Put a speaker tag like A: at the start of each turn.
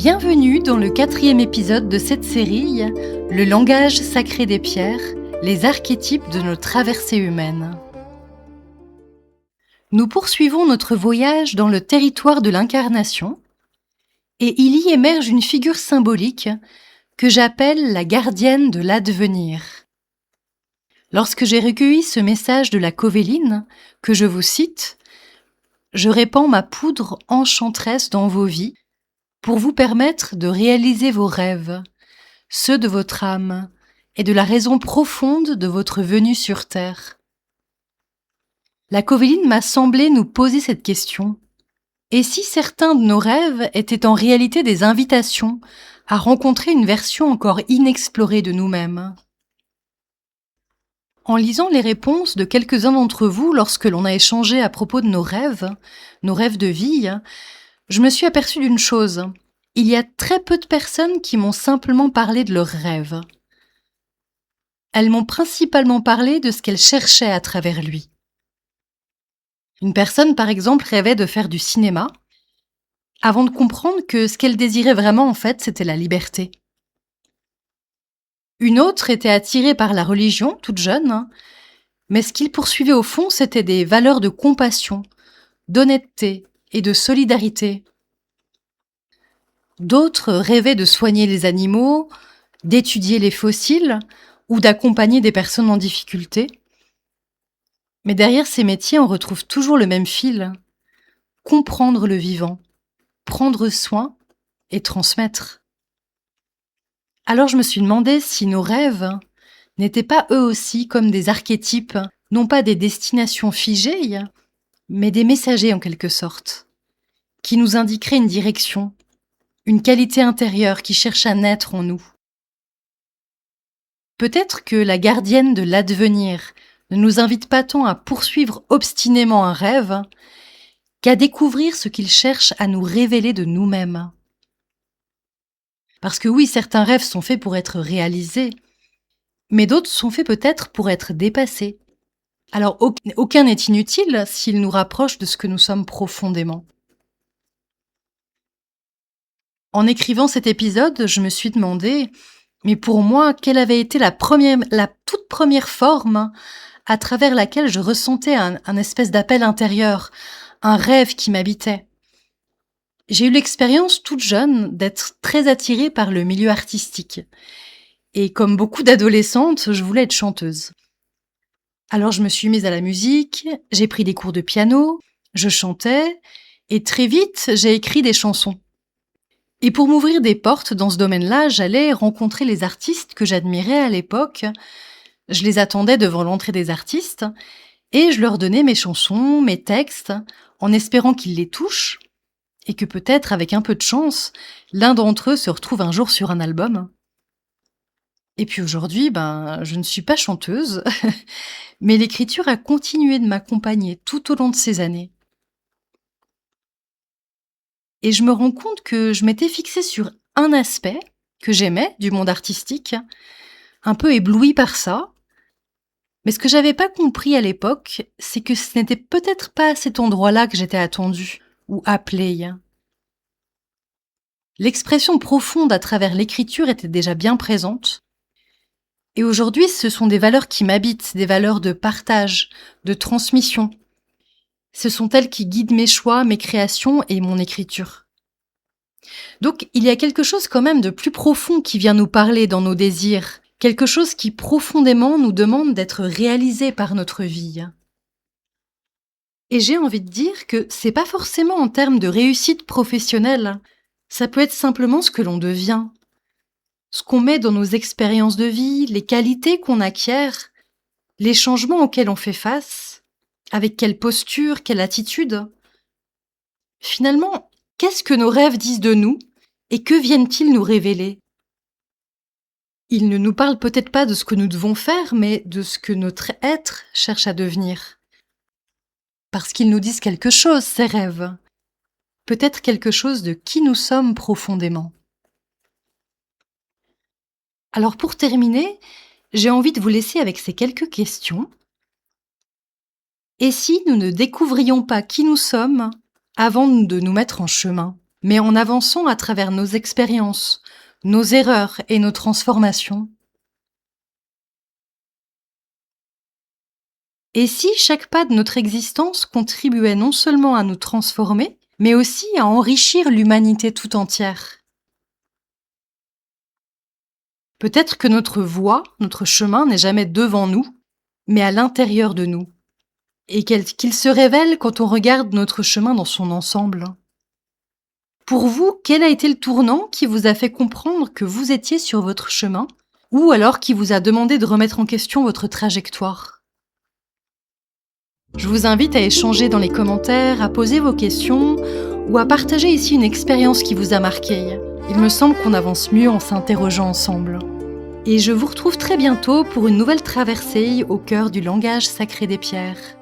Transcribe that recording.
A: Bienvenue dans le 4e épisode de cette série, Le langage sacré des pierres, les archétypes de nos traversées humaines. Nous poursuivons notre voyage dans le territoire de l'incarnation et il y émerge une figure symbolique que j'appelle la gardienne de l'advenir. Lorsque j'ai recueilli ce message de la Covéline, que je vous cite, « Je répands ma poudre enchanteresse dans vos vies pour vous permettre de réaliser vos rêves, ceux de votre âme et de la raison profonde de votre venue sur Terre. » La Covéline m'a semblé nous poser cette question. Et si certains de nos rêves étaient en réalité des invitations à rencontrer une version encore inexplorée de nous-mêmes? En lisant les réponses de quelques-uns d'entre vous lorsque l'on a échangé à propos de nos rêves de vie, je me suis aperçue d'une chose. Il y a très peu de personnes qui m'ont simplement parlé de leurs rêves. Elles m'ont principalement parlé de ce qu'elles cherchaient à travers lui. Une personne, par exemple, rêvait de faire du cinéma, avant de comprendre que ce qu'elle désirait vraiment, en fait, c'était la liberté. Une autre était attirée par la religion, toute jeune, mais ce qu'il poursuivait au fond, c'était des valeurs de compassion, d'honnêteté et de solidarité. D'autres rêvaient de soigner les animaux, d'étudier les fossiles ou d'accompagner des personnes en difficulté. Mais derrière ces métiers, on retrouve toujours le même fil. Comprendre le vivant, prendre soin et transmettre. Alors je me suis demandé si nos rêves n'étaient pas eux aussi comme des archétypes, non pas des destinations figées, mais des messagers en quelque sorte, qui nous indiqueraient une direction, une qualité intérieure qui cherche à naître en nous. Peut-être que la gardienne de l'advenir ne nous invite pas tant à poursuivre obstinément un rêve qu'à découvrir ce qu'il cherche à nous révéler de nous-mêmes. Parce que oui, certains rêves sont faits pour être réalisés, mais d'autres sont faits peut-être pour être dépassés. Alors aucun n'est inutile s'il nous rapproche de ce que nous sommes profondément. En écrivant cet épisode, je me suis demandé, mais pour moi, quelle avait été la toute première forme à travers laquelle je ressentais un espèce d'appel intérieur, un rêve qui m'habitait. J'ai eu l'expérience toute jeune d'être très attirée par le milieu artistique. Et comme beaucoup d'adolescentes, je voulais être chanteuse. Alors je me suis mise à la musique, j'ai pris des cours de piano, je chantais, et très vite, j'ai écrit des chansons. Et pour m'ouvrir des portes dans ce domaine-là, j'allais rencontrer les artistes que j'admirais à l'époque. Je les attendais devant l'entrée des artistes et je leur donnais mes chansons, mes textes, en espérant qu'ils les touchent et que peut-être, avec un peu de chance, l'un d'entre eux se retrouve un jour sur un album. Et puis aujourd'hui, je ne suis pas chanteuse, mais l'écriture a continué de m'accompagner tout au long de ces années. Et je me rends compte que je m'étais fixée sur un aspect que j'aimais du monde artistique, un peu éblouie par ça. Mais ce que j'avais pas compris à l'époque, c'est que ce n'était peut-être pas à cet endroit-là que j'étais attendue ou appelée. L'expression profonde à travers l'écriture était déjà bien présente. Et aujourd'hui, ce sont des valeurs qui m'habitent, des valeurs de partage, de transmission. Ce sont elles qui guident mes choix, mes créations et mon écriture. Donc, il y a quelque chose quand même de plus profond qui vient nous parler dans nos désirs, quelque chose qui profondément nous demande d'être réalisé par notre vie. Et j'ai envie de dire que c'est pas forcément en termes de réussite professionnelle, ça peut être simplement ce que l'on devient, ce qu'on met dans nos expériences de vie, les qualités qu'on acquiert, les changements auxquels on fait face, avec quelle posture, quelle attitude. Finalement, qu'est-ce que nos rêves disent de nous et que viennent-ils nous révéler? Ils ne nous parlent peut-être pas de ce que nous devons faire, mais de ce que notre être cherche à devenir. Parce qu'ils nous disent quelque chose, ces rêves. Peut-être quelque chose de qui nous sommes profondément. Alors pour terminer, j'ai envie de vous laisser avec ces quelques questions. Et si nous ne découvrions pas qui nous sommes avant de nous mettre en chemin? mais en avançant à travers nos expériences, nos erreurs et nos transformations. Et si chaque pas de notre existence contribuait non seulement à nous transformer, mais aussi à enrichir l'humanité tout entière? Peut-être que notre voie, notre chemin n'est jamais devant nous, mais à l'intérieur de nous, et qu'il se révèle quand on regarde notre chemin dans son ensemble. Pour vous, quel a été le tournant qui vous a fait comprendre que vous étiez sur votre chemin, ou alors qui vous a demandé de remettre en question votre trajectoire? Je vous invite à échanger dans les commentaires, à poser vos questions, ou à partager ici une expérience qui vous a marqué. Il me semble qu'on avance mieux en s'interrogeant ensemble. Et je vous retrouve très bientôt pour une nouvelle traversée au cœur du langage sacré des pierres.